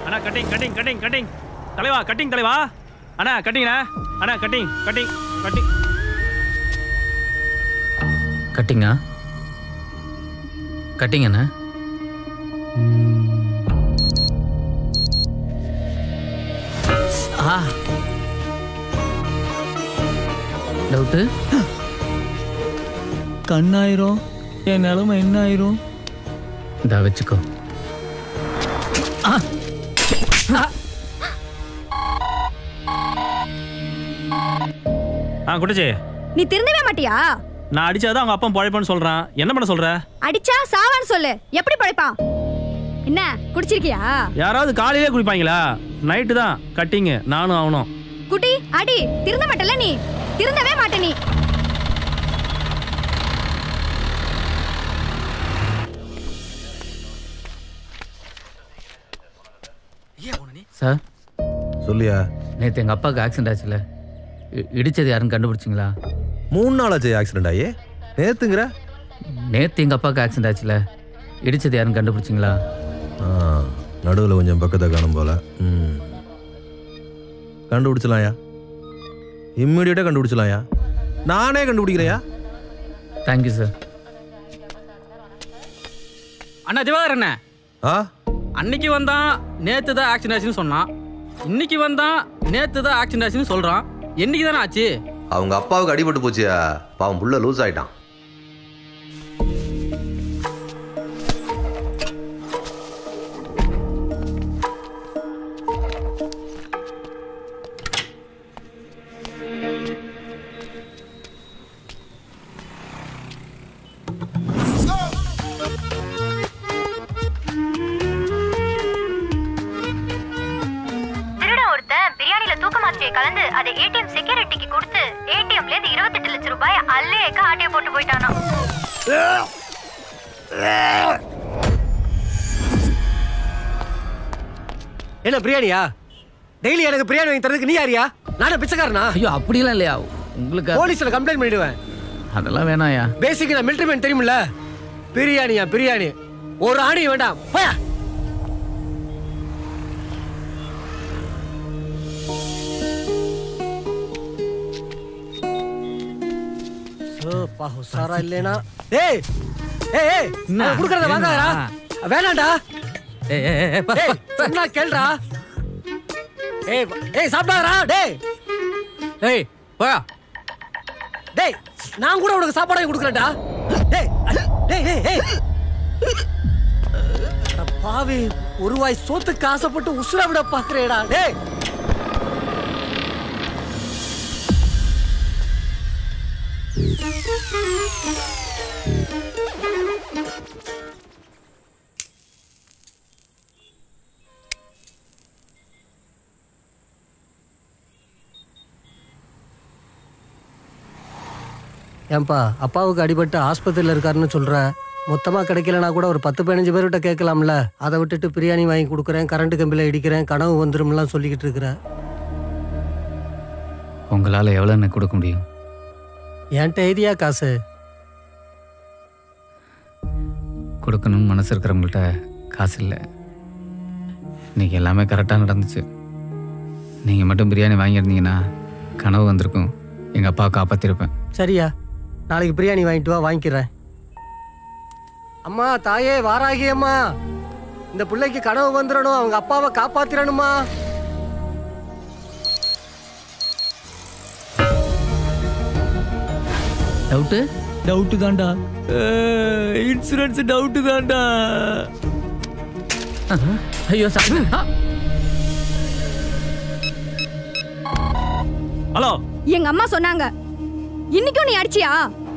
அண்ணா cutting cutting cutting cutting தலைவா cutting தலைவா அண்ணா கட்டிங்கண்ணா அண்ணா cutting cutting cutting கட்டிங்கா கட்டிங்கண்ணா doubt கண்ணாயிரும் என் நிலைமை என்ன ஆயிரும் இந்தா வச்சுக்கோ குட்டச்சி நீ திருந்தவே மாட்டியா? நான் அடிச்சாதான் அவங்க அப்பா பழைப்பான்னு சொல்றான். என்ன பண்ண சொல்ற? அடிச்சா சாவான்னு சொல்லு. எப்படி பழைப்பான்? என்ன குடிச்சிருக்கியா? யாராவது காலையிலே குடிப்பாங்களா? நைட்டு தான் கட்டிங்க நானும் அவனும். குட்டி அடி திருந்த மாட்டல நீ. திருந்தவே மாட்ட நீ. சார் சொல்லியா? நேற்று எங்கள் அப்பாவுக்கு ஆக்சிடென்ட் ஆச்சுல, இடிச்சது யாருன்னு கண்டுபிடிச்சிங்களா? 3 நாள் ஆச்சு ஆக்சிடென்ட் ஆகி. நேற்றுங்கிற? நேற்று எங்கள் அப்பாவுக்கு ஆக்சிடென்ட் ஆச்சுல, இடிச்சது யாருன்னு கண்டுபிடிச்சிங்களா? நடுவில் கொஞ்சம் பக்கத்தை காணும் போல. கண்டுபிடிச்சலாம்யா, இம்மிடியட்டாக கண்டுபிடிச்சலாம்யா. நானே கண்டுபிடிக்கிறேயா? Thank you sir. அண்ணா திவாகர் அண்ணா, அன்னைக்கு வந்தான் நேற்று தான் ஆக்சிடென்ட் ஆச்சுன்னு சொன்னான். இன்னைக்கு வந்தான் நேற்று தான் ஆக்சிடென்ட் ஆச்சுன்னு சொல்கிறான். என்னைக்கு தானே ஆச்சு? அவங்க அப்பாவுக்கு அடிபட்டு போச்சியா, பாவம் புள்ள லூஸ் ஆயிட்டான். கலந்து அதை ஏடிஎம் செக்யூரிட்டிக்கு கொடுத்து ஏடிஎம்ல இருந்து 28 லட்சம் ரூபாய் அல்லேக்க ஆட்டிய போட்டு போயிட்டானா. என்ன பிரியாணியா? டெய்லி எனக்கு பிரியாணி வாங்கி தரதுக்கு நீ யாரியா? நானே பிச்சைக்காரனா? ஐயோ அப்படிலாம் இல்லையா, உங்களுக்கு போலீஸ்ல கம்ப்ளைண்ட் பண்ணிடுவேன். அதெல்லாம் வேணாயா. பேசிக் நான் மிலிட்டரி மேன் தெரியுமில்ல. பிரியாணியா பிரியாணி, ஒரு ஆணி வேண்டாம் போயா. சாரா இல்லேனா ஏய் ஏய் ஏய் நான் குடுக்கறத வாங்கடா. வேணாம்டா. ஏய் சொன்னா கேளுடா. ஏய் ஏய் சாப்பிடாதடா. டேய் ஏய் போயா. டேய் நான் கூட உனக்கு சாப்பாடு வாங்கி குடுக்கறேன்டா. டேய் டேய் டேய் ஏய் பாவி, ஒரு வாய் சோத்துக்கு ஆசைப்பட்டு உசுர விட பாக்குறேடா. டேய் ஏன்பா அப்பாவுக்கு அடிபட்டு ஆஸ்பத்திரியில் இருக்காருன்னு சொல்ற. மொத்தமாக கிடைக்கலனா கூட ஒரு 10-15 பேர்கிட்ட கேட்கலாம்ல. அதை விட்டுட்டு பிரியாணி வாங்கி கொடுக்குறேன், கரண்ட் கம்பியில் இடிக்கிறேன், கனவு வந்துரும்லாம் சொல்லிக்கிட்டு இருக்கிற. உங்களால் எவ்வளோ எனக்கு கொடுக்க முடியும்? என்கிட்ட எதியா காசு கொடுக்கணும்னு மனசு இருக்கிறவங்கள்ட்ட காசு இல்லை. இன்னைக்கு எல்லாமே கரெக்டாக நடந்துச்சு. நீங்கள் மட்டும் பிரியாணி வாங்கியிருந்தீங்கன்னா கனவு வந்திருக்கும், எங்கள் அப்பாவை காப்பாற்றிருப்பேன். சரியா, நாளைக்கு பிரியாணி வாங்கிட்டு வா, வாங்கிக்கிறேன். அம்மா தாயே வாராகி அம்மா, இந்த பிள்ளைக்கு கனவு வந்துடணும், அவங்க அப்பாவை காப்பாத்திரணுமா. டவுட்டு டவுட்டு தான்டா. இன்சூரன்ஸ் டவுட்டு தான்டா. ஐயோ சார். ஹலோ, எங்க அம்மா சொன்னாங்க. இன்னைக்கும் நீ அடிச்சியா?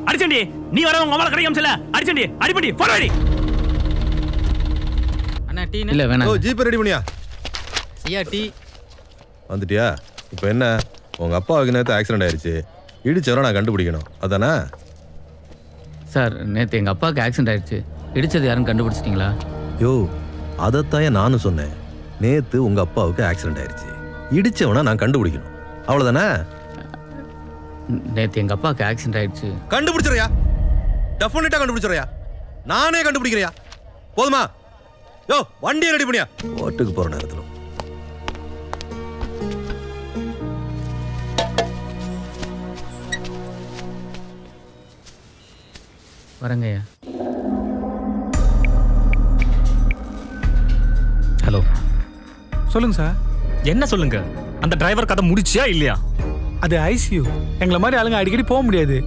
அடிச்சண்டி, நீ வர உங்க அம்மா கிடைக்கும் சொல்ல. அடிச்சண்டி, அடிபடி போறடி. அண்ணா டீ இல்ல வேணாம். ஓ ஜிபே ரெடி பண்ணியா? ஐயா டீ வந்துட்டியா? இப்போ என்ன, உங்க அப்பாவுக்கு நேற்று ஆக்சிடென்ட் ஆயிடுச்சு, இடிச்சவரை நான் கண்டுபிடிக்கணும் அதானே? சார் நேற்று எங்கள் அப்பாவுக்கு ஆக்சிடென்ட் ஆயிடுச்சு, இடிச்சது யாருன்னு கண்டுபிடிச்சிட்டிங்களா? யோ அதைத்தான் நானும் சொன்னேன். நேற்று உங்க அப்பாவுக்கு ஆக்சிடென்ட் ஆயிடுச்சு, இடிச்சவனை நான் கண்டுபிடிக்கணும் அவ்வளோதானே? நேற்று எங்கள் அப்பாவுக்கு ஆக்சிடென்ட் ஆயிடுச்சு. கண்டுபிடிச்சிடுறியா? டெஃபினட்டா கண்டுபிடிச்சிடுறியா? நானே கண்டுபிடிக்கிறியா? போதுமா? யோ வண்டியை ரெடி பண்ணியா? ஓட்டுக்கு போகிற நேரத்தில் வரேங்கய்யா. ஹலோ சொல்லுங்க சார். என்ன சொல்லுங்க? அந்த டிரைவர் கதை முடிச்சியா இல்லையா? அது ஐசியூ. எங்களை மாதிரி ஆளுங்க அடிக்கடி போக முடியாது.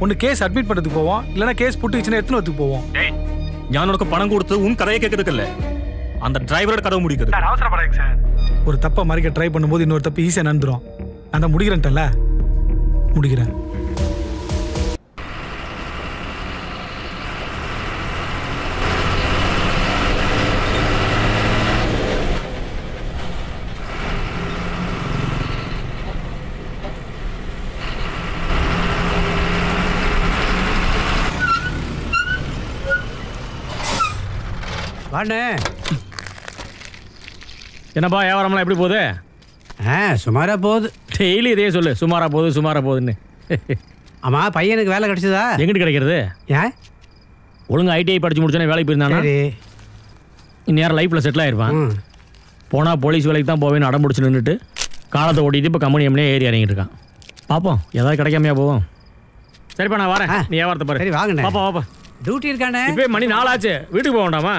ஒன்று கேஸ் அட்மிட் பண்ணுறதுக்கு போவோம், இல்லைன்னா கேஸ் போட்டுச்சுன்னா எடுத்துன்னு வரதுக்கு போவோம். நான் உனக்கு பணம் கொடுத்து உன் கதையை கேட்கறதுக்கு இல்லை, அந்த டிரைவரோட கதை முடிக்கிறது. அவசரப்படாதீங்க சார். ஒரு தப்பை மறைக்க ட்ரை பண்ணும்போது இன்னொரு தப்பு ஈஸியாக நடந்துடும். நான் தான் முடிக்கிறேன்ட்டல, முடிக்கிறேன். வாண்ணே. என்னப்பா வியாபாரம்லாம் எப்படி போகுது? சுமாரா போகுது. டெய்லி இதே சொல்லு, சுமாரா போகுது சுமாரா போகுதுன்னு. ஆமாம், பையனுக்கு வேலை கிடைச்சதா? எங்கிட்டு கிடைக்கிறது? ஏன் ஒழுங்கு ஐடிஐ படிச்சு முடிச்சோன்னே வேலைக்கு போயிருந்தானா இந்நேரம் லைஃப்பில் செட்டில் ஆகிருப்பான். போனால் போலீஸ் வேலைக்கு தான் போவேன்னு அடம் பிடிச்சி நின்றுட்டு காலத்தை ஓட்டிட்டு இப்போ கம்பெனி எம்னே ஏறி இறங்கிட்டு இருக்கான். பார்ப்போம், ஏதாவது கிடைக்காமையா போவோம். சரிப்பா நான் வரேன், நீ வியாபாரத்தை பாரு. சரி வாங்கண்ணே. பாப்பா வாப்பா. டியூட்டி இருக்கானே. இப்போ மணி 4 ஆச்சு, வீட்டுக்கு போக வேண்டாமா?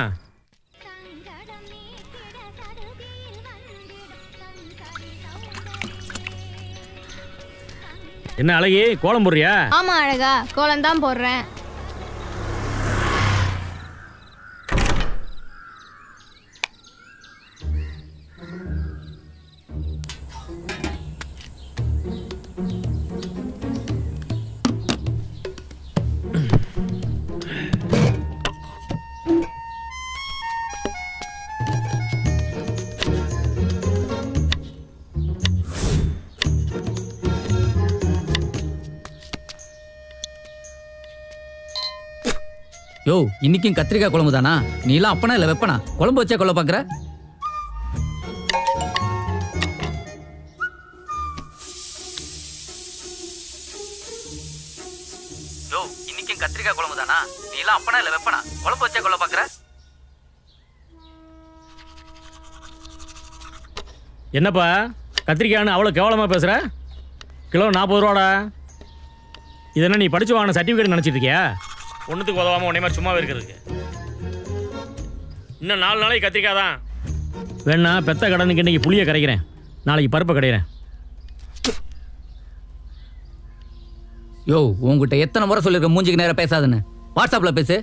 என்ன அழகி, கோலம் போடுறியா? ஆமா அழகா, கோலம் தான் போடுறேன். யோ, இன்னைக்கும் கத்திரிக்காய் குழம்பு தானா? நீ எல்லாம் அப்பனா இல்லை வெப்பனா? குழம்பு வச்சா கொள்ள பார்க்குற? யோ, இன்னைக்கும் கத்திரிக்காய் குழம்பு தானா? நீ எல்லாம் அப்பனா இல்லை வெப்பனா? குழம்பு வச்சா கொள்ள பார்க்குற? என்னப்பா கத்திரிக்காய்னு அவ்வளோ கேவலமாக பேசுகிற? கிலோ 40 ரூபாடா. இது என்ன நீ படிச்சு வாங்கின சர்டிஃபிகேட் நினச்சிட்டு இருக்கியா? ஒன்றுத்துக்கு உதவாமல் உடனே மாதிரி சும்மாவே இருக்கிறதுக்கு. இன்னும் 4 நாளைக்கு கத்திரிக்காய் தான். வேணா பெத்த கடனுக்கு இன்னைக்கு புளியை கரைக்கிறேன், நாளைக்கு பருப்பை கரைக்கிறேன். யோ, உங்ககிட்ட எத்தனை முறை சொல்லியிருக்க மூஞ்சிக்கு நேரம் பேசாதுன்னு? வாட்ஸ்அப்பில் பேசு.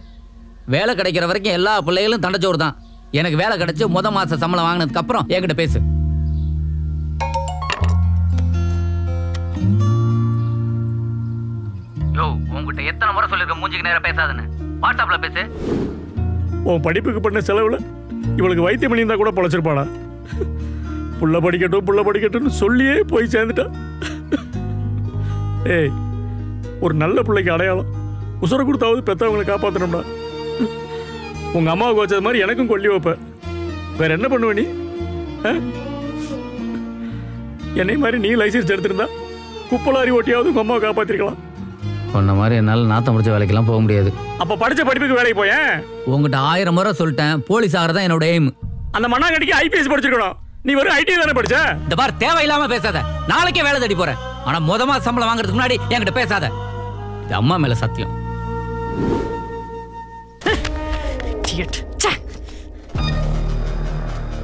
வேலை கிடைக்கிற வரைக்கும் எல்லா பிள்ளைகளும் தண்டச்சோறு தான். எனக்கு வேலை கிடைச்சி மாத சம்பளம் வாங்கினதுக்கு அப்புறம் என்கிட்ட பேசு. யோ, உங்ககிட்ட எத்தனை முறை சொல்லியிருக்க மூஞ்சிக்கு நேரம் பேசாதுன்னு? வாட்ஸ்அப்பில் பேசு. உன் படிப்புக்கு பண்ண செலவில் இவளுக்கு வைத்தியம் பண்ணியிருந்தா கூட பொழைச்சிருப்பாளா? புள்ள படிக்கட்டும்னு சொல்லியே போய் சேர்ந்துட்டா. ஏய், ஒரு நல்ல பிள்ளைக்கு அடையாளம் உசுர கொடுத்தாவது பெற்றவங்களை காப்பாற்றணும்டா. உங்கள் அம்மாவுக்கு வச்சது மாதிரி எனக்கும் கொல்லி வைப்ப. வேற என்ன பண்ணுவ நீ? என்னை மாதிரி நீ லைசன்ஸ் எடுத்திருந்தா குப்பலாரி ஓட்டியாவது உங்கள் அம்மாவை காப்பாற்றிருக்கலாம். உன்ன மாதிரி என்னால் நாற்றம் முடிச்ச வேலைக்கெல்லாம் போக முடியாது. அப்போ படித்த படிப்புக்கு வேலைக்கு போயேன். உங்ககிட்ட 1000 முறை சொல்லிட்டேன், போலீஸ் ஆகிறதான் என்னோட எய்ம். அந்த மண்ணாங்கட்டிக்கு ஐபிஎஸ் படிச்சிருக்கணும். நீ வெறும் ஐடி தானே படிச்ச? இந்த பார், தேவையில்லாம பேசாத. நாளைக்கே வேலை தேடி போறேன். ஆனா மாசம் சம்பளம் வாங்குறதுக்கு முன்னாடி என்கிட்ட பேசாத. இது அம்மா மேல சத்தியம்.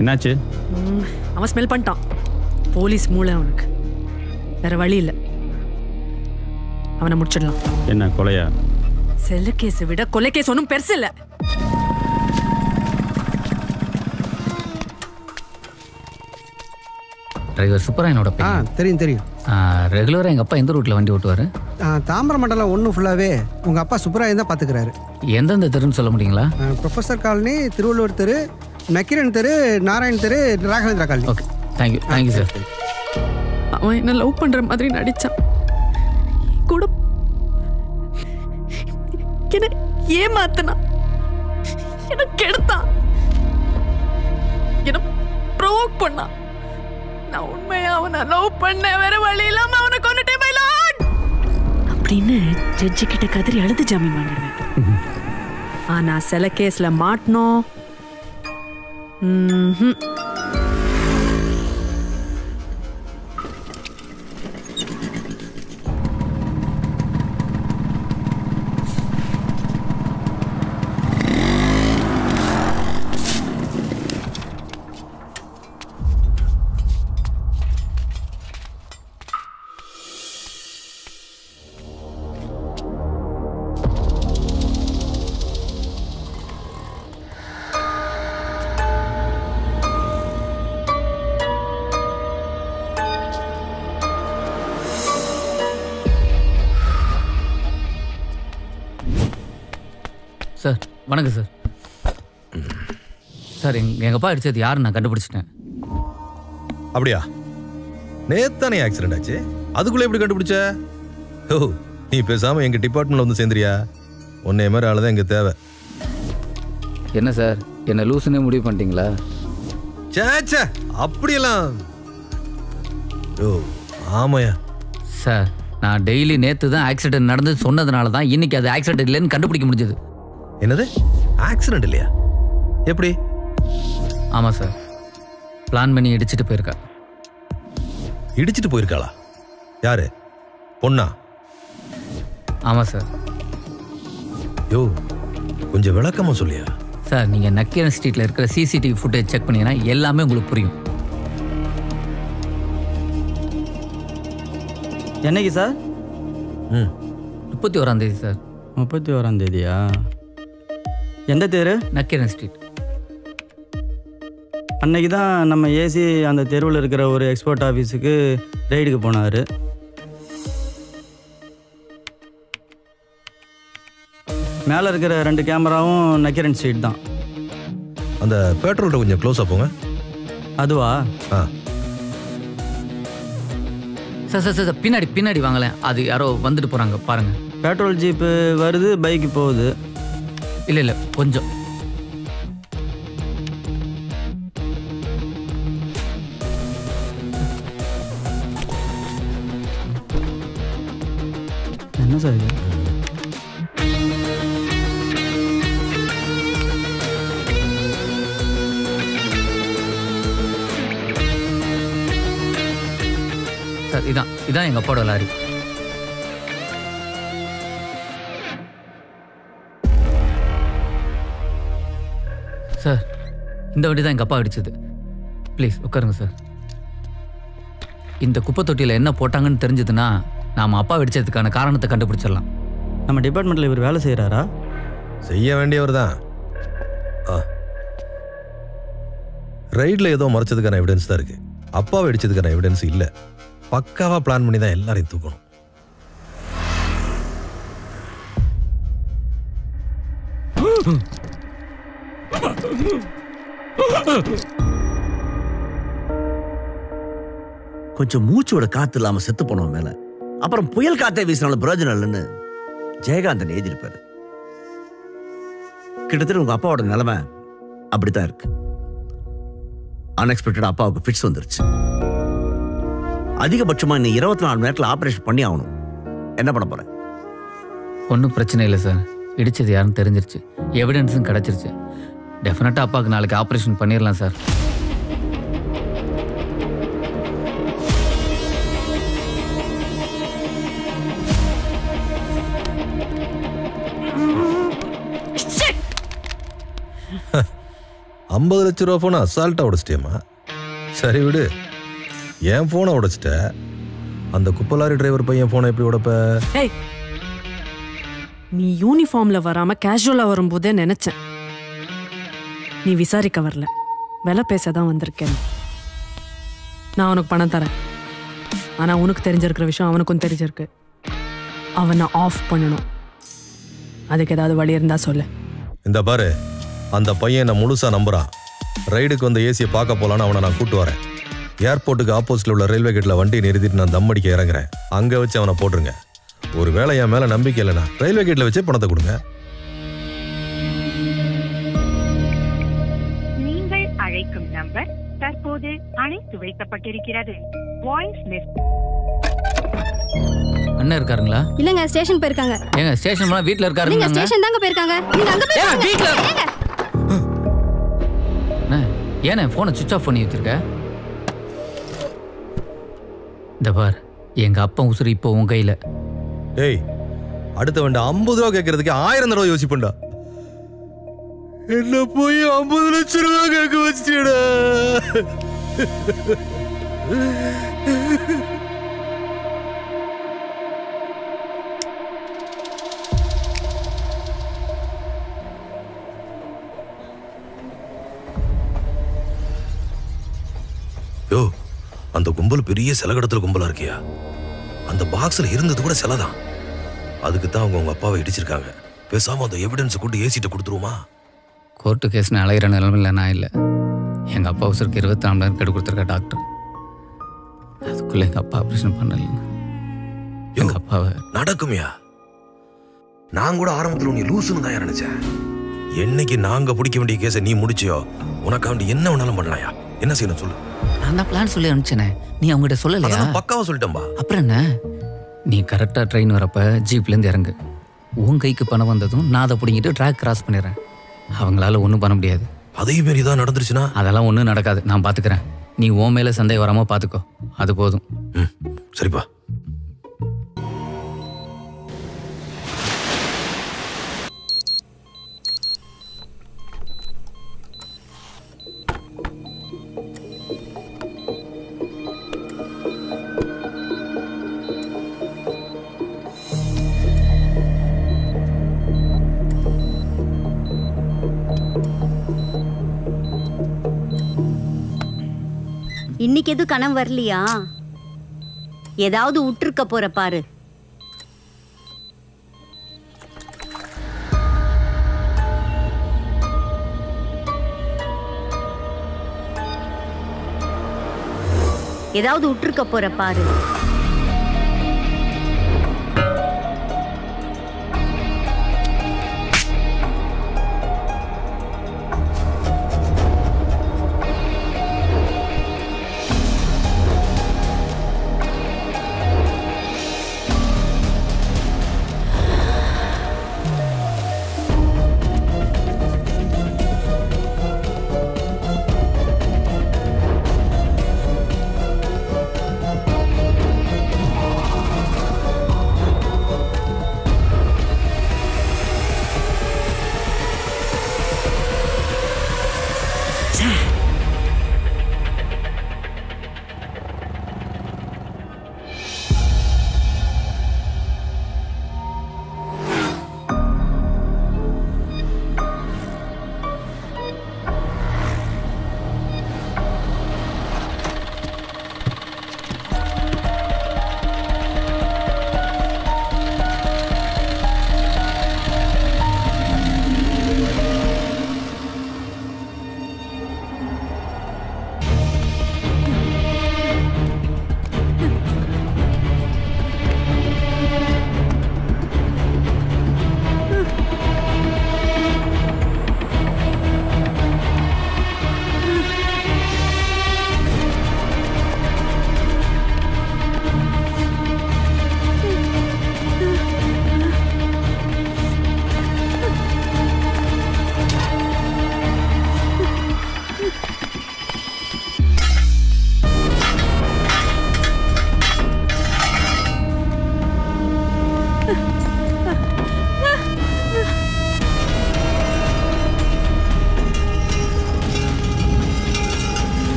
என்னாச்சு? அவன் ஸ்மெல் பண்ணிட்டான். போலீஸ் மூளை அவனுக்கு. வேற வழி இல்லை, அவனை முடிச்சிடலாம். என்ன கொலையா? செல்ல கேஸை விட கொலை கேஸ் ஒன்றும் பெருசு இல்லை. டிரைவர் சுப்பராயனோட பையன். தெரியும். ரெகுலராக எங்கள் அப்பா எந்த ரூட்டில் வண்டி ஓட்டுவார்? தாம்பரம் மண்டலம் ஒன்று ஃபுல்லாகவே உங்கள் அப்பா சுப்பராயன் தான் பார்த்துக்கிறாரு. எந்தெந்த தெருன்னு சொல்ல முடியுங்களா? ப்ரொஃபஸர் காலனி, திருவள்ளுவர் தெரு, நக்கீரன் தெரு, நாராயண் தெரு, Raghavendra colony. Okay, thank you sir. அவன் என்ன லவ் பண்ணுற மாதிரி நடித்தான். கூட என்ன ஏமாத்தினான், என்ன கெடுத்தான், என்ன ப்ரோவோக் பண்ணான். நான் உண்மையா அவனை லவ் பண்ண, வேற வழி இல்லாம அவனை கொன்னுட்டேன் மை லார்ட் அப்படின்னு ஜட்ஜி கிட்ட கதறி அழுது ஜாமீன் வாங்கிடுவேன். ஆனா சில கேஸ்ல மாட்டணும். வணக்கம் சார். சார் எங்கள் அப்பா அடித்தது யாருன்னு நான் கண்டுபிடிச்சிட்டேன். அப்படியா? நேத்தானே ஆக்சிடென்ட் ஆச்சு, அதுக்குள்ளே எப்படி கண்டுபிடிச்ச? ஓ, நீ பேசாமல் எங்கள் டிபார்ட்மெண்ட்டில் வந்து சேர்ந்துறியா? உன்னைய மாதிரி ஆள் தான் எங்கள் தேவை. என்ன சார், என்ன லூசுன்னே முடிவு பண்ணிட்டீங்களா? சேச்சே, அப்படியெல்லாம். ஓ ஆமாயா சார், நான் டெய்லி நேற்று தான் ஆக்சிடென்ட் நடந்து சொன்னதுனால தான் இன்னைக்கு அது ஆக்சிடென்ட் இல்லைன்னு கண்டுபிடிக்க முடிஞ்சது. என்னது ஆக்சிடென்ட் இல்லையா? எப்படி? ஆமாம் சார், பிளான் பண்ணி இடிச்சிட்டு போயிருக்கா. இடிச்சிட்டு போயிருக்காளா? யாரு? பொண்ணா? ஆமாம் சார். யோ கொஞ்சம் விளக்கமா சொல்லியா? சார், நீங்கள் நக்கீரன் ஸ்ட்ரீட்டில் இருக்கிற சிசிடிவி ஃபுட்டேஜ் செக் பண்ணீங்கன்னா எல்லாமே உங்களுக்கு புரியும். என்னைக்கு சார்? 31ஆம் தேதி சார். 31ஆம் தேதியா? எந்த தெரு? நக்கீரன் ஸ்ட்ரீட். அன்னைக்கு தான் நம்ம ஏசி அந்த தெருவில் இருக்கிற ஒரு எக்ஸ்போர்ட் ஆஃபீஸுக்கு ரைடுக்கு போனார். மேலே இருக்கிற 2 கேமராவும் நக்கீரன் ஸ்ட்ரீட் தான். அந்த பெட்ரோல்ட்ட கொஞ்சம் க்ளோஸாக போங்க. அதுவா? சார் சார் சார் பின்னாடி பின்னாடி வாங்கலேன், அது யாரோ வந்துட்டு போகிறாங்க பாருங்கள். பெட்ரோல் ஜீப்பு வருது, பைக்கு போகுது. இல்லை இல்லை கொஞ்சம். என்ன சார் இது? சார் இதான் எங்கள் அப்பாவோட லாரி. சார், இந்த வண்டி தான் எங்கள் அப்பா அடிச்சது. ப்ளீஸ் உட்காருங்க சார். இந்த குப்பை தொட்டியில் என்ன போட்டாங்கன்னு தெரிஞ்சதுன்னா நாம் அப்பா வெடிச்சதுக்கான காரணத்தை கண்டுபிடிச்சிடலாம். நம்ம டிபார்ட்மெண்ட்டில் இவர் வேலை செய்கிறாரா? செய்ய வேண்டியவர் தான். ரைடில் ஏதோ மறைச்சதுக்கான எவிடன்ஸ் தான் இருக்குது. அப்பாவை அடிச்சதுக்கான எவிடன்ஸ் இல்லை. பக்காவாக பிளான் பண்ணி தான் எல்லாரையும் தூக்கணும். கொஞ்சம் மூச்சோட காத்து இல்லாம செத்து போனோம் மேல, அப்புறம் புயல் காத்தே வீசினாலும் பிரயோஜனம் இல்லைன்னு ஜெயகாந்தன் எழுதியிருப்பாரு. கிட்டத்தட்ட உங்க அப்பாவோட நிலைமை அப்படித்தான் இருக்கு. அன்எக்ஸ்பெக்டட் அப்பாவுக்கு ஃபிட்ஸ் வந்துருச்சு. அதிகபட்சமா இன்னும் 24 மணி நேரத்தில் ஆபரேஷன் பண்ணி ஆகணும். என்ன பண்ண போற? ஒன்றும் பிரச்சனை இல்லை சார், இடிச்சது யாருன்னு தெரிஞ்சிருச்சு, எவிடன்ஸும் கிடச்சிருச்சு. டெஃபினட்டாக அப்பாவுக்கு நாளைக்கு ஆப்ரேஷன் பண்ணிடலாம் சார். $50 லட்சம் போனை அசால்ட்டாக உடைச்சிட்டேம்மா. சரி விடு, என் ஃபோனை உடைச்சிட்ட, அந்த குப்பலாரி டிரைவர் பையன் ஃபோனை எப்படி உடைப்ப? நீ யூனிஃபார்ம்ல வராம கேஷுவலா வரும்போதே நினைச்சேன். நீ விசாரிக்க வரல, விலை பேசதான் வந்திருக்கேன். நான் உனக்கு பணம் தரேன், ஆனா உனக்கு தெரிஞ்சிருக்கிற விஷயம் அவனுக்கும் தெரிஞ்சிருக்கு. அவனை ஆஃப் பண்ணணும். அதுக்கு ஏதாவது வழி இருந்தா சொல்லு. இந்த பாரு, அந்த பையன் என்ன முழுசா நம்புறான். ரைடுக்கு வந்த ஏசியை பார்க்க போலான்னு அவனை நான் கூட்டு வரேன். ஏர்போர்ட்டுக்கு ஆப்போசிட்ல உள்ள ரயில்வே கேட்ல வண்டி நிறுத்திட்டு நான் தம் அடிக்க இறங்குறேன். அங்க வச்சு அவனை போட்டுருங்க. ஒரு வேளை என் மேல நம்பிக்கை இல்லைனா ரயில்வே கேட்ல வச்சே பணத்தை கொடுங்க. நீங்கள் அழைக்கும் நம்பர் தற்போது அழைத்து வைக்கப்பட்டிருக்கிறது. Voice message. அண்ணன் இருக்காருங்களா? இல்லங்க, ஸ்டேஷன் போயிருக்காங்க. ஏங்க ஸ்டேஷன் போனா வீட்ல இருக்காரு. நீங்க ஸ்டேஷன் தாங்க போயிருக்காங்க. நீங்க அங்க போய் வீட்ல ஏன்னா போனை சுவிட்ச் ஆஃப் பண்ணி வச்சிருக்க? இந்த பார், எங்க அப்பா உசுறு இப்போ உன் கையில. ஏய், அடுத்த வண்டி 50 ரூபா கேட்கறதுக்கு 1000 தடவை யோசிப்பண்டா. என்ன போய் 50 லட்சம் ரூபா கேட்க வச்சிட்டா. யோ, அந்த கும்பல் பெரிய சில கடத்தல் கும்பலா இருக்கியா? அந்த பாக்ஸ்ல இருந்தது கூட சிலை தான். அதுக்கு தான் அவங்க உங்க அப்பாவை இடிச்சிருக்காங்க. பேசாம அந்த எவிடன்ஸ் கொண்டு ஏசிட்ட கொடுத்துருவோமா? கோர்ட்டு கேஸ்னு அலையிற நிலைமையில் நான் இல்லை. எங்கள் அப்பா அவசருக்கு 24 கெடு கொடுத்துருக்க டாக்டர். அதுக்குள்ளே எங்கள் அப்பா ஆப்ரேஷன் பண்ணல. எங்கள் அப்பாவை நடக்குமையா? நான் கூட ஆரம்பத்தில் நீ லூசுன்னு தான் நினைச்சேன். என்னைக்கு நாங்க பிடிக்க வேண்டிய கேஸை நீ முடிச்சியோ உனக்கு அவன் என்ன வேணாலும் பண்ணலாயா? என்ன செய்யணும் சொல்லு. நான் தான் பிளான் சொல்லி அனுப்பிச்சேனே, நீ அவங்ககிட்ட சொல்லலையா? பக்காவா சொல்லிட்டேன்பா. அப்புறம் என்ன, நீ கரெக்டாக ட்ரெயின் வரப்ப ஜீப்லேருந்து இறங்கு. உன் கைக்கு பணம் வந்ததும் நான் அதை பிடிங்கிட்டு ட்ராக் கிராஸ் பண்ணிடுறேன். அவங்களால ஒன்றும் பண்ண முடியாது. அதே மாரி தான் நடந்துருச்சுன்னா? அதெல்லாம் ஒன்றும் நடக்காது, நான் பார்த்துக்கிறேன். நீ உன் மேலே சந்தேகம் வராமல் பார்த்துக்கோ, அது போதும். சரிப்பா. இன்னைக்கு எதுவும் கனவு வரலையா? ஏதாவது விட்டுருக்க போற பாரு. ஏதாவது விட்டுருக்க போற பாரு.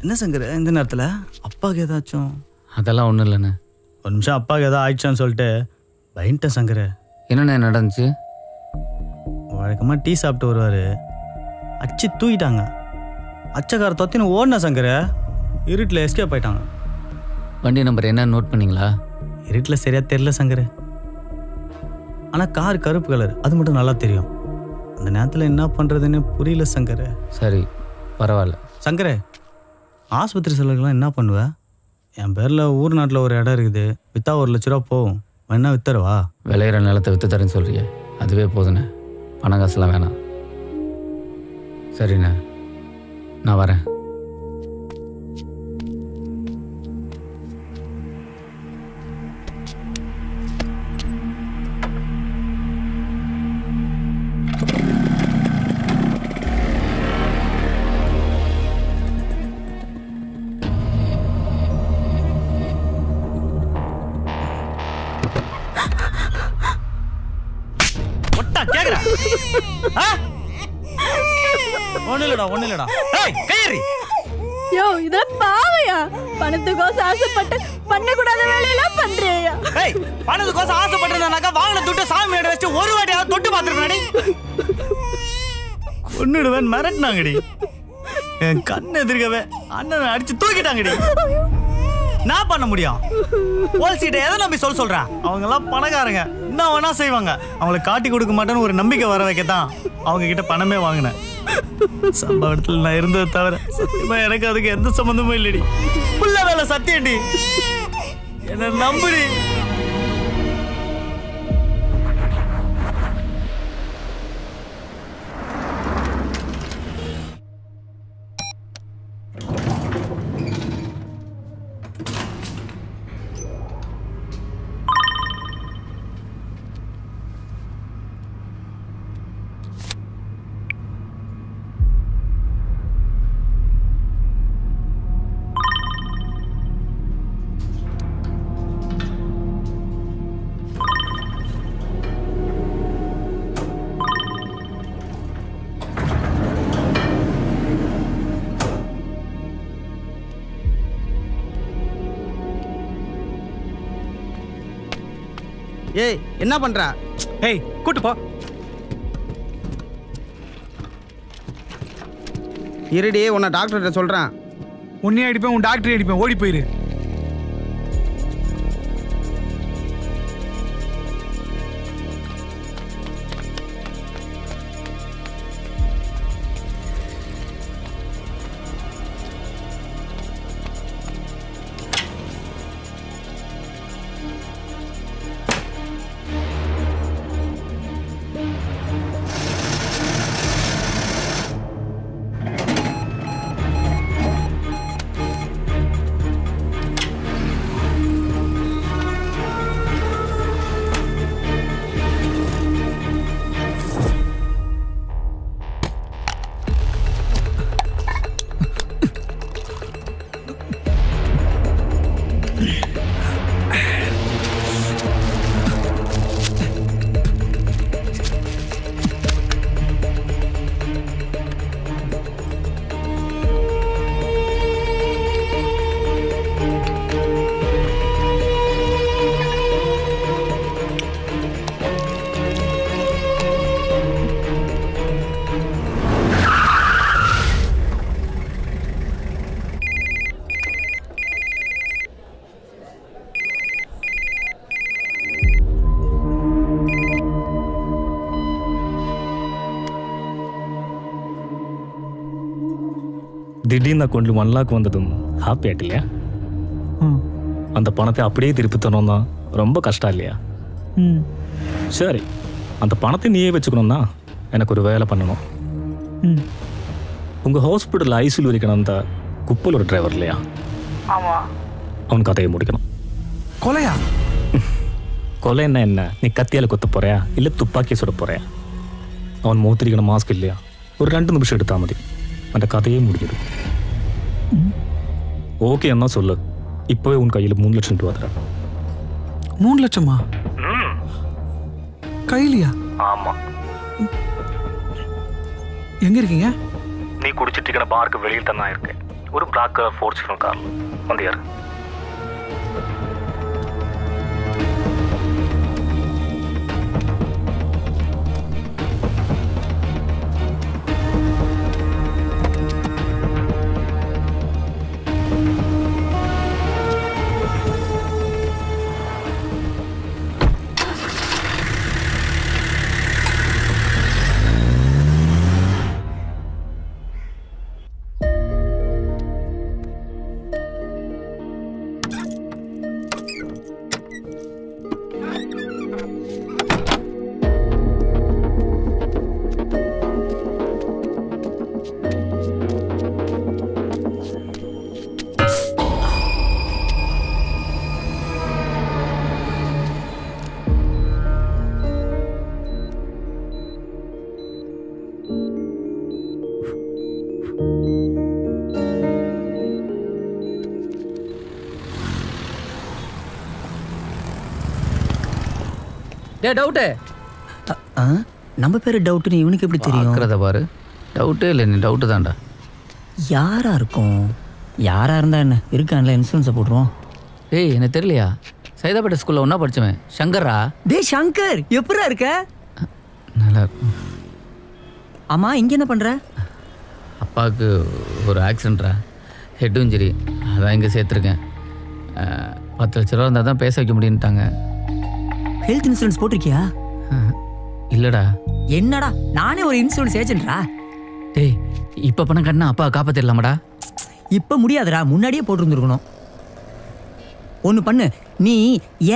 என்ன சங்கர் இந்த நேரத்தில் அப்பாவுக்கு ஏதாச்சும்? அதெல்லாம் ஒன்றும் இல்லைண்ணே. ஒரு நிமிஷம் அப்பாவுக்கு ஏதோ ஆயிடுச்சான்னு சொல்லிட்டு பயன்ட்டேன் சங்கர். என்னண்ணே நடந்துச்சு? வழக்கமாக டீ சாப்பிட்டு வருவார், அச்சு தூக்கிட்டாங்க. அச்சக்கார தொத்தின்னு ஓடின சங்கர், இருட்டில் எஸ்கேப் ஆயிட்டாங்க. வண்டி நம்பர் என்ன நோட் பண்ணிங்களா? இருட்டில் சரியாக தெரில சங்கர், ஆனால் கார் கருப்பு கலர், அது மட்டும் நல்லா தெரியும். அந்த நேரத்தில் என்ன பண்ணுறதுன்னு புரியல சங்கர். சரி பரவாயில்ல. சங்கர், ஆஸ்பத்திரி செலவுக்கெல்லாம் என்ன பண்ணுவேன்? என் பேரில் ஊர் நாட்டில் ஒரு இடம் இருக்குது, விற்றா 1 லட்ச ரூபா போகும். வேணா வித்தரவா? விளையிற நிலத்தை விற்று தரேன்னு சொல்றியே, அதுவே போதுண்ணே, பணம் காசுலாம் வேணாம். சரிண்ணே, நான் வரேன். ஒண்ணு இல்லடா ஏய் கையறி யோ இதெல்லாம் பாவையா பணத்துக்கோசம் ஆசைப்பட்டு பண்ணக்கூடாத வேலையெல்லாம் பண்றியா ஏய் பணத்துக்கோசம் ஆசைப்பட்டேனாக்கா வாங்கின துட்டு சாமி மேட வச்சு ஒரு வாட்டியாவது தொட்டு பார்த்துருக்கடி கொன்னுடுவேன் மிரட்டினாங்கடி என் கண்ணு எதிர்க்கவே அண்ணன் அடிச்சு தூக்கிட்டாங்கடி நான் பண்ண முடியும் போலீஸ்கிட்ட எதை நம்பி சொல்றேன் அவங்க எல்லாம் பணக்காரங்க என்ன வேணா செய்வாங்க அவங்களை காட்டி கொடுக்க மாட்டேன்னு ஒரு நம்பிக்கை வர வைக்கத்தான் அவங்க கிட்ட பணமே வாங்கினேன் சம்பவத்தில் நான் இருந்ததை தவிர சத்தியமா எனக்கு அதுக்கு எந்த சம்பந்தமும் இல்லடி புள்ள வேலை சத்தியண்டி என்ன நம்புடி ஏய் என்ன பண்ற? ஏய் கூட்டு போ. இருடி உன்னை டாக்டர்கிட்ட சொல்றேன். உன்னையே அடிப்பேன், உன் டாக்டரே அடிப்பேன், ஓடி போயிரு. திடீர்னு அக்கௌண்ட்ல 1 lakh வந்ததும் ஹாப்பி ஆயிட்டு இல்லையா? அந்த பணத்தை அப்படியே திருப்பி தரணும் தான் ரொம்ப கஷ்டம் இல்லையா? சரி, அந்த பணத்தை நீயே வச்சுக்கணும்னா எனக்கு ஒரு வேலை பண்ணணும். உங்கள் ஹாஸ்பிட்டலில் ஐசியூ வைக்கணும் அந்த குப்பல் ஒரு டிரைவர் இல்லையா? ஆமாம். அவனுக்கு கதையை முடிக்கணும். கொலையா? கொலைன்னா என்ன? நீ கத்தியால் கொத்த போறியா இல்லை துப்பாக்கி சுட போறியா? அவன் மூத்திரிக்கணும் மாஸ்க் இல்லையா? ஒரு 2 நிமிஷம் எடுத்தா மதி, அந்த கதையே முடிக்குது. ஓகே என்ன சொல்லு, இப்போவே உன் கையில் 3 லட்சம் ரூபா தரேன். 3 லட்சமா? கையிலையா? ஆமாம். எங்க இருக்கீங்க? நீ குடிச்சிட்டு இருக்கிற பார்க்கு வெளியில் தான் இருக்கேன். ஒரு பிளாக் கலர் ஃபார்ச்சுனர் கார்ல வந்து யாரு? டே டவுட்டு, நம்ம பேர் டவுட்டுன்னு இவனுக்கு எப்படி தெரியும்? பார்க்குறத பாரு, டவுட்டே இல்லை, நீ டவுட்டு தான்டா. யாரா இருக்கும்? யாரா இருந்தா என்ன, இருக்கான்ல இன்சூரன்ஸை போட்டுருவோம். டேய் எனக்கு தெரியலையா, சைதாப்பேட்டை ஸ்கூலில் ஒன்றா படித்தவன் சங்கரா. டேய் சங்கர், எப்படா இருக்க? நல்லா இருக்கும். ஆமாம், இங்கே என்ன பண்ணுற? அப்பாவுக்கு ஒரு ஆக்சிடென்ட்ரா, ஹெட் இன்ஜுரி, அதான் இங்கே சேர்த்துருக்கேன். 10 லட்ச ரூபா இருந்தால் தான் பேச வைக்க முடியுன்ட்டாங்க. Health insurance போட்டிருக்கியா? இல்லைடா. என்னடா, நானே ஒரு இன்சூரன்ஸ் ஏஜென்ட்ரா. டேய் இப்போ பணம் கட்டினா அப்பா காப்பாற்றிடலாமாடா? இப்போ முடியாதுடா, முன்னாடியே போட்டுருந்துருக்கணும். ஒன்று பண்ணு, நீ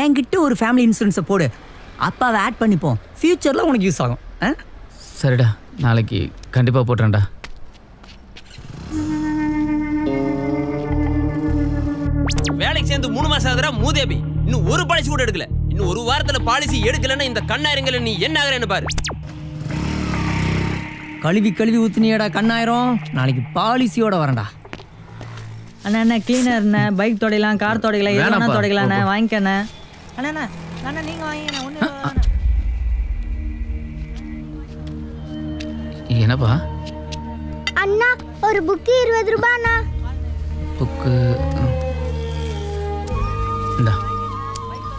என்கிட்ட ஒரு ஃபேமிலி இன்சூரன்ஸை போடு, அப்பாவை ஆட் பண்ணிப்போம், ஃப்யூச்சரில் உனக்கு யூஸ் ஆகும். சரிடா, நாளைக்கு கண்டிப்பாக போட்டுறேன்டா. வேலைக்கு சேர்ந்து 3 மாசம் ஆகுதுடா மூதேவி, இன்னும் ஒரு பாலிசி கூட எடுக்கல. இன்னும் ஒரு வாரத்துல பாலிசி எடுக்கலன்னா இந்த கண்ணாயிரங்கள நீ என்ன ஆகுறேன்னு பாரு. கழுவி கழுவி ஊத்துனியடா கண்ணாயிரம், நாளைக்கு பாலிசியோட வரேன்டா. அண்ணா அண்ணா கிளீனர்ண்ணே, பைக் தொடையலாம், கார் தொடையலாம், எது வேணா தொடைக்கலாண்ணே, வாங்கிக்கண்ணே. அண்ணா அண்ணா நீங்கள் வாங்கிக்கண்ணே. ஒன்று என்னப்பா? அண்ணா ஒரு புக்கு 20 ரூபாண்ணா. புக்கு இந்தா,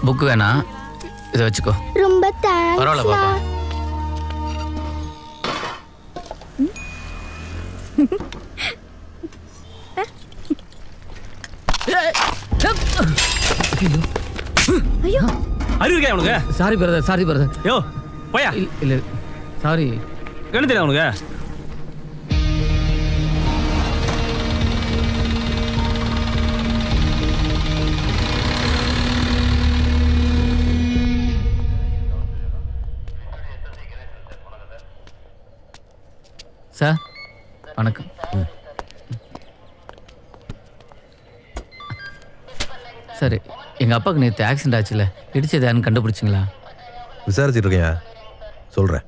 புக்கு வேணா, இதை வச்சுக்கோ. ரொம்ப தேங்க்ஸ். பரவாயில்ல பாப்பா. ஐயோ அறிவு இருக்கா உனக்கு? Sorry brother, sorry brother. யோ போயா. இல்லை சாரி. என்ன தெரியும் உனக்கு? சார் வணக்கம். சரி, எங்கள் அப்பாவுக்கு நேற்று ஆக்சிடென்ட் ஆச்சுல்ல, இடிச்சது யாருன்னு கண்டுபிடிச்சிங்களா? விசாரிச்சுட்டு இருக்கேன், சொல்கிறேன்.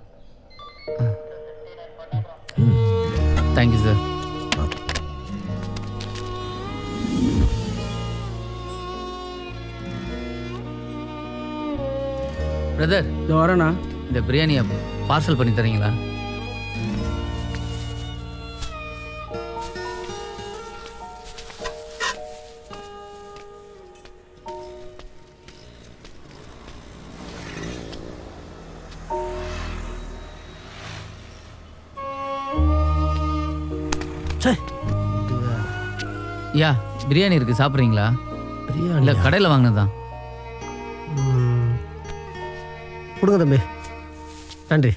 Thank you sir. பிரதர் வரேண்ணா, இந்த பிரியாணியை பார்சல் பண்ணி தரீங்களா? யா பிரியாணி இருக்கு, சாப்பிட்றீங்களா? இல்லை கடையில் வாங்கினதான். கொடுங்க தம்பி, நன்றி.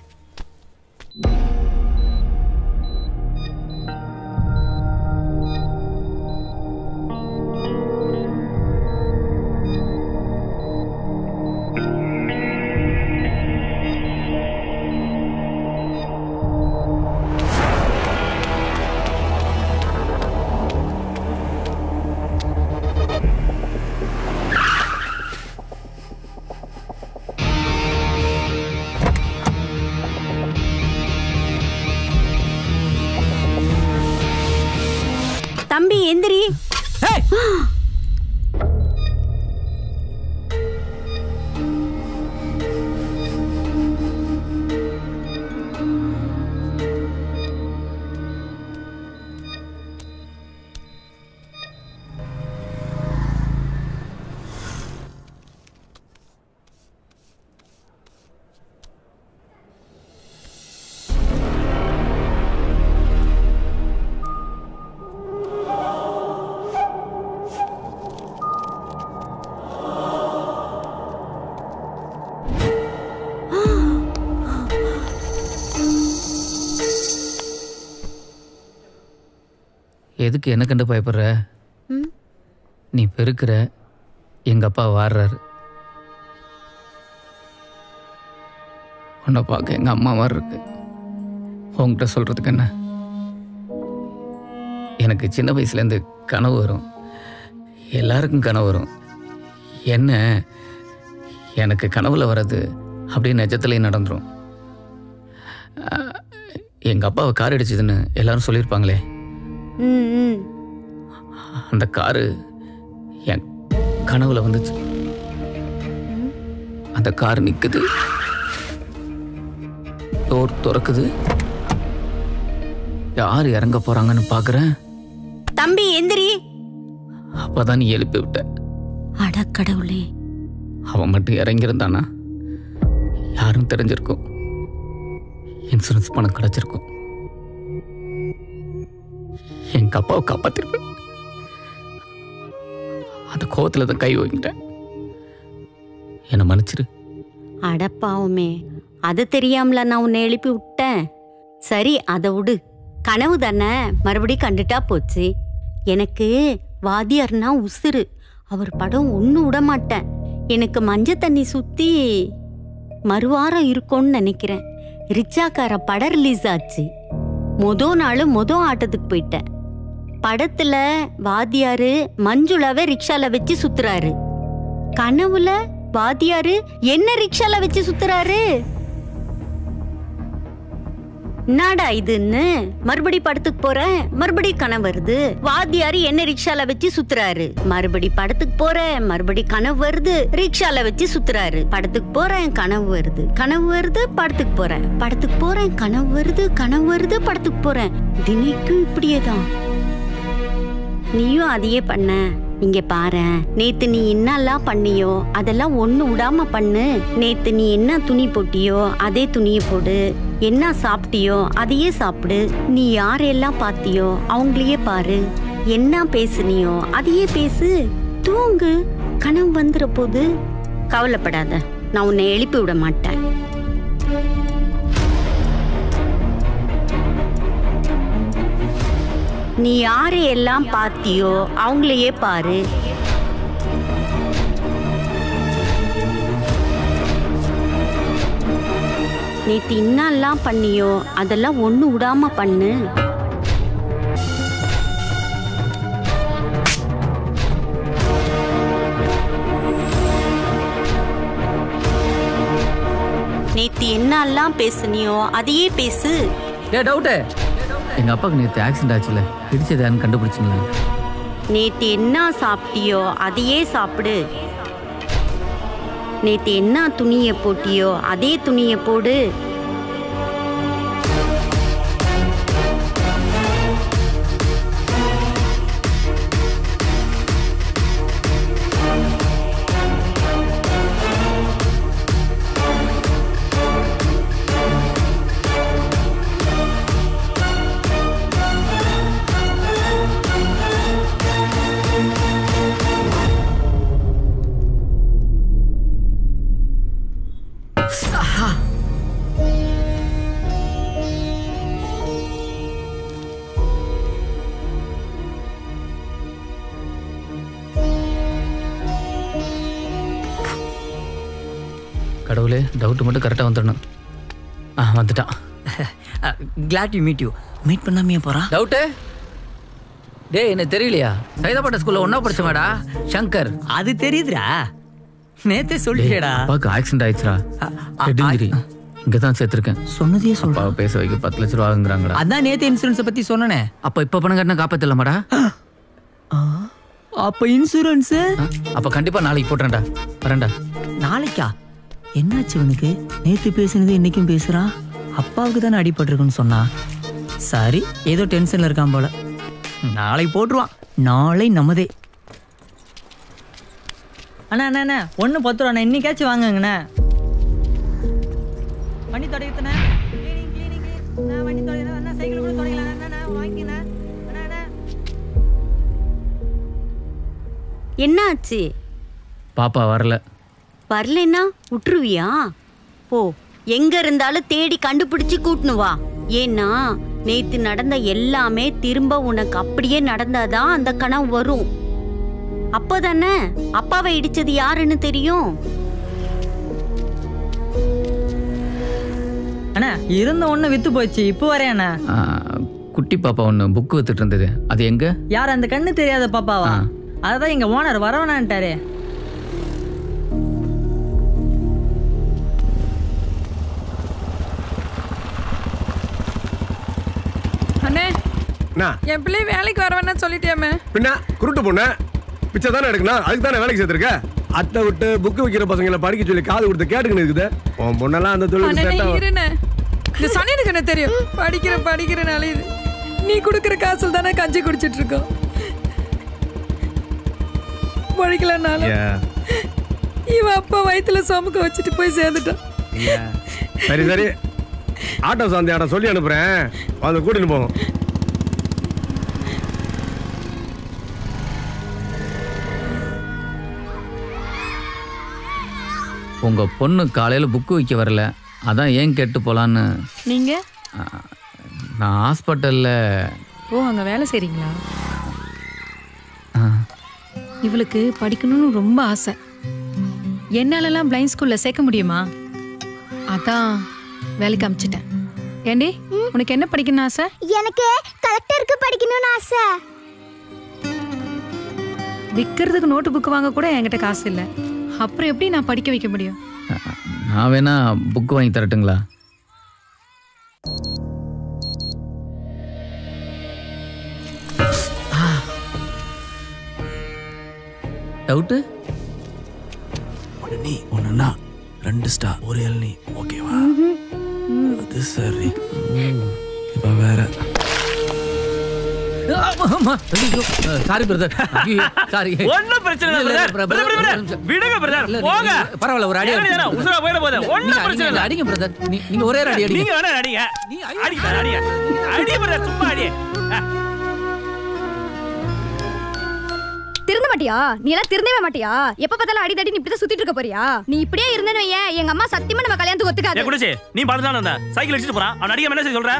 தம்பி எந்திரி. எதுக்கு என்ன கண்டு பயப்படுற? நீ பெருக்கிற, எங்கள் அப்பா வாடுறாரு. உன்னை பார்க்க எங்கள் அம்மா மாதிரி இருக்கு. உங்ககிட்ட சொல்கிறதுக்கு என்ன? எனக்கு சின்ன வயசுலேருந்து கனவு வரும், எல்லாருக்கும் கனவு வரும். என்ன எனக்கு கனவுல வர்றது அப்படியே நிஜத்துலேயும் நடந்துடும். எங்கள் அப்பாவை கார் அடிச்சதுன்னு எல்லாரும் சொல்லியிருப்பாங்களே, அந்த காரு என் கனவுல வந்துச்சு. அந்த கார் நிக்குது. டோர் திறக்குது. யார் இறங்க போறாங்கன்னு பாக்குறேன். தம்பி எந்திரி. அப்பதான் நீ எழுப்பி விட்ட. அடக்கடவுளே, அவன் மட்டும் இறங்கியிருந்தானா யாரும் தெரிஞ்சிருக்கும். இன்சூரன்ஸ் பணம் கிடைச்சிருக்கும். எங்க அப்பாவை காப்பாத்திருப்பேன். அந்த கோவத்துல தான் கை வாங்கிட்டேன். என்னை மன்னிச்சிரு. அடப்பாவுமே, அது தெரியாமல நான் உன்னை எழுப்பி விட்டேன். சரி, அதை விடு. கனவு தானே, மறுபடியும் கண்டுட்டா போச்சு. எனக்கு வாத்தியார்னா உசுறு. அவர் படம் ஒன்றும் விட மாட்டேன். எனக்கு மஞ்சள் தண்ணி சுற்றி மறுவாரம் இருக்கும்னு நினைக்கிறேன். ரிச்சாக்கார படம் ரிலீஸ் ஆச்சு. நாள் ஆட்டத்துக்கு போயிட்டேன். படத்துல வாத்தியாரு மஞ்சுளாவை ரிக்ஷால வச்சு சுத்துறாரு. கனவுல வாத்தியாரு என்ன ரிக்ஷால வச்சு சுத்துறாரு. என்னடா இதுன்னு மறுபடி படத்துக்கு போறேன், மறுபடி கனவு வருது. வாத்தியாரு என்ன ரிக்ஷால வச்சு சுத்துறாரு. மறுபடி படத்துக்கு போறேன், மறுபடி கனவு வருது. ரிக்ஷால வச்சு சுத்துறாரு. படத்துக்கு போறேன், கனவு வருது. கனவு வருது, படத்துக்கு போறேன். படத்துக்கு போறேன், கனவு வருது. கனவு வருது, படத்துக்கு போறேன். தினைக்கும் இப்படியேதான். நீயும் அதையே பண்ண. இங்க பாரு, நேத்து நீ என்னெல்லாம் பண்ணியோ அதெல்லாம் ஒண்ணு விடாம பண்ணு. நேத்து நீ என்ன துணி போட்டியோ அதே துணியை போடு. என்ன சாப்பிட்டியோ அதையே சாப்பிடு. நீ யாரெல்லாம் பாத்தியோ அவங்களையே பாரு. என்ன பேசுனியோ அதையே பேசு. தூங்கு, கனவு வந்துற போது. கவலைப்படாத, நான் உன்னை எழுப்பி விட மாட்டேன். நீ யாரையெல்லாம் பாத்தியோ அவங்களையே பாரு. நேத்து என்னெல்லாம் பண்ணியோ அதெல்லாம் ஒண்ணு விடாம பண்ணு. நேத்து என்னெல்லாம் பேசுனியோ அதையே பேசு. டவுட்டு, எங்க அப்பாவுக்கு நேற்று ஆக்சிடென்ட் ஆச்சுல, இடிச்சது யாருன்னு கண்டுபிடிச்சிங்களா? நேத்து என்ன சாப்பிட்டியோ அதையே சாப்பிடு. நேத்து என்ன துணியை போட்டியோ அதே துணியை போடு. கடவுளே, டவுட் மட்டும் கரெக்டாக வந்துடணும். வந்துட்டான். Glad you meet you. Meet பண்ணாமையே போகிறான். டவுட்டு, டேய் என்ன தெரியலையா? சைதாப்பேட்டை ஸ்கூலில் ஒன்றா படிச்சமாடா, சங்கர். அது தெரியுதுடா, நேத்தே சொல்லிட்டேடா. அப்பாவுக்கு ஆக்சிடென்ட் ஆயிடுச்சுடா. ஹெட் இங்கே தான் சேர்த்துருக்கேன். சொன்னதே சொல்ல. பேச வைக்க 10 லட்ச ரூபா ஆகுங்கிறாங்கடா. அதான் நேத்து இன்சூரன்ஸை பற்றி சொன்னனே. அப்போ இப்போ பணம் கட்டினா காப்பாற்றலாமாடா? அப்போ இன்சூரன்ஸு அப்போ கண்டிப்பாக நாளைக்கு போட்டுறேன்டா. வரேன்டா. நாளைக்கா? என்னாச்சு உனக்கு? நேற்று பேசுனது இன்னைக்கும் பேசுறான். அப்பாவுக்கு தானே அடிபட்டிருக்குன்னு சொன்னா. சரி, ஏதோ டென்ஷன்ல இருக்கான் போல. நாளை போட்டுருவான். நாளை நமதே. அண்ணா அண்ணா அண்ணா 1.10 ரூபா இன்னைக்காச்சும் வாங்குங்கண்ணா. வண்டி தொடங்கிட்டேண்ணா. வண்டி தொடங்கினா அண்ணா, சைக்கிள் கூட தொடங்கலாம் அண்ணா. வாங்கிக்கண்ணா. என்னாச்சு? பாப்பா வரல. வரலன்னா விட்டுருவியா? போ, எங்க இருந்தாலும் தேடி கண்டுபிடிச்சு கூட்டுனு வா. ஏன்னா நேத்து நடந்த எல்லாமே திரும்ப உனக்கு அப்படியே நடந்தாதான் அந்த கனவு வரும். அப்பதானே அப்பாவை இடிச்சது யாருன்னு தெரியும். அண்ணா இருந்த ஒண்ணு வித்து போச்சு, இப்போ வரேன் அண்ணா. குட்டி பாப்பா ஒன்று புக்கு வித்துட்டு இருந்தது, அது எங்க? யார்? அந்த கண்ணு தெரியாத பாப்பாவா? அதான் எங்க ஓனர் வரவனான்ட்டாரே. அண்ணே, என் பிள்ளை வேலைக்கு வரவேன்னா சொல்லிட்டியாமே. பின்ன குருட்டு பொண்ணு பிச்சை தானே எடுக்கணும், அதுக்கு தானே வேலைக்கு சேர்த்துருக்க. அத்தை விட்டு புக்கு வைக்கிற பசங்களை படிக்க சொல்லி காது கொடுத்து கேட்டுக்கின்னு இருக்குது. உன் பொண்ணெல்லாம் அந்த தொழில் இருண்ணே, இந்த சனியனுக்கு என்ன தெரியும்? படிக்கிறனால இது நீ கொடுக்குற காசில் தானே கஞ்சி குடிச்சிட்டு இருக்கோம். படிக்கலனால இவன் அப்பா வயிற்றுல சுமக்க வச்சுட்டு போய் சேர்ந்துட்டான். சரி சரி, ஆட்டோ சாந்தி ஆட்டோ சொல்லி அனுப்புறேன், அதை கூட்டிட்டு போகும். உங்கள் பொண்ணு காலையில் புக்கு வைக்க வரல, அதான் ஏன் கேட்டு போகலான்னு. நீங்கள்? நான் ஹாஸ்பிட்டலில். ஓ, அங்கே வேலை செய்கிறீங்களா? இவளுக்கு படிக்கணும்னு ரொம்ப ஆசை. என்னாலலாம் பிளைண்ட் ஸ்கூலில் சேர்க்க முடியுமா? அதான் வேலைக்கு அமிச்சிட்டேன். ஏண்டி, உனக்கு என்ன படிக்கணும்னு ஆசை? எனக்கு கலெக்டருக்கு படிக்கணும்னு ஆசை. விற்கிறதுக்கு நோட்டு புக்கு வாங்க கூட என்கிட்ட காசு இல்லை. அப்புறம் எப்படி நான் படிக்க வைக்க முடியும்? நான் வேணா புக்கு வாங்கி தரட்டுங்களா? டவுட்டு? ஒன்று நீ ஒன்றுனா 2 ஸ்டார் 1 இளநீ, ஓகேவா? அது சரி. இப்போ வேற. Sorry brother, sorry. ஒண்ணும் பிரச்சனை இல்ல பிரதர். விடுங்க பிரதர், போங்க. பரவாயில்ல, ஒரு அடி அடிங்க. உசுரா போயிட போகுது. ஒண்ணும் பிரச்சனை இல்ல. அடிங்க பிரதர், நீங்க ஒரே அடி அடிங்க. நீங்க வேணா அடிங்க. அடிங்க. அடி பிரதர், சும்மா அடி. திருந்த மாட்டியா? நீ எல்லாம் திருந்தவே மாட்டியா? எப்ப பார்த்தாலும் அடி தடி நீ இப்படி சுத்திட்டு இருக்க போறியா? நீ இப்படியே இருந்தேன்னு வையேன், எங்க அம்மா சத்தியமா நம்ம கல்யாணத்துக்கு ஒத்துக்காது. ஏ குடிச்சு, நீ பாத்துதான் வந்த சைக்கிள் அடிச்சிட்டு போறான். அவன் அடிக்க என்ன செய்ய சொல்ற?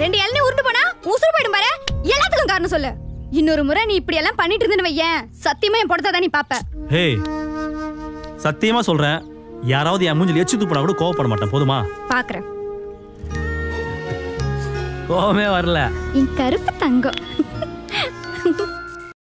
2 இளநீ உருண்டு போனா உசுறு போயிடும் பாரு. எல்லாத்துக்கும் காரணம் சொல்லு. இன்னொரு முறை நீ இப்படி எல்லாம் பண்ணிட்டு இருந்தேன்னு வையேன், சத்தியமா என் பொடத்தை தான் நீ பாப்ப. ஹே, சத்தியமா சொல்றேன், யாராவது என் மூஞ்சில எச்சு துப்புனா கூட கோவப்பட மாட்டேன். போதுமா? பாக்குறேன். கோவமே வரல. என் கருப்பு தங்கம்.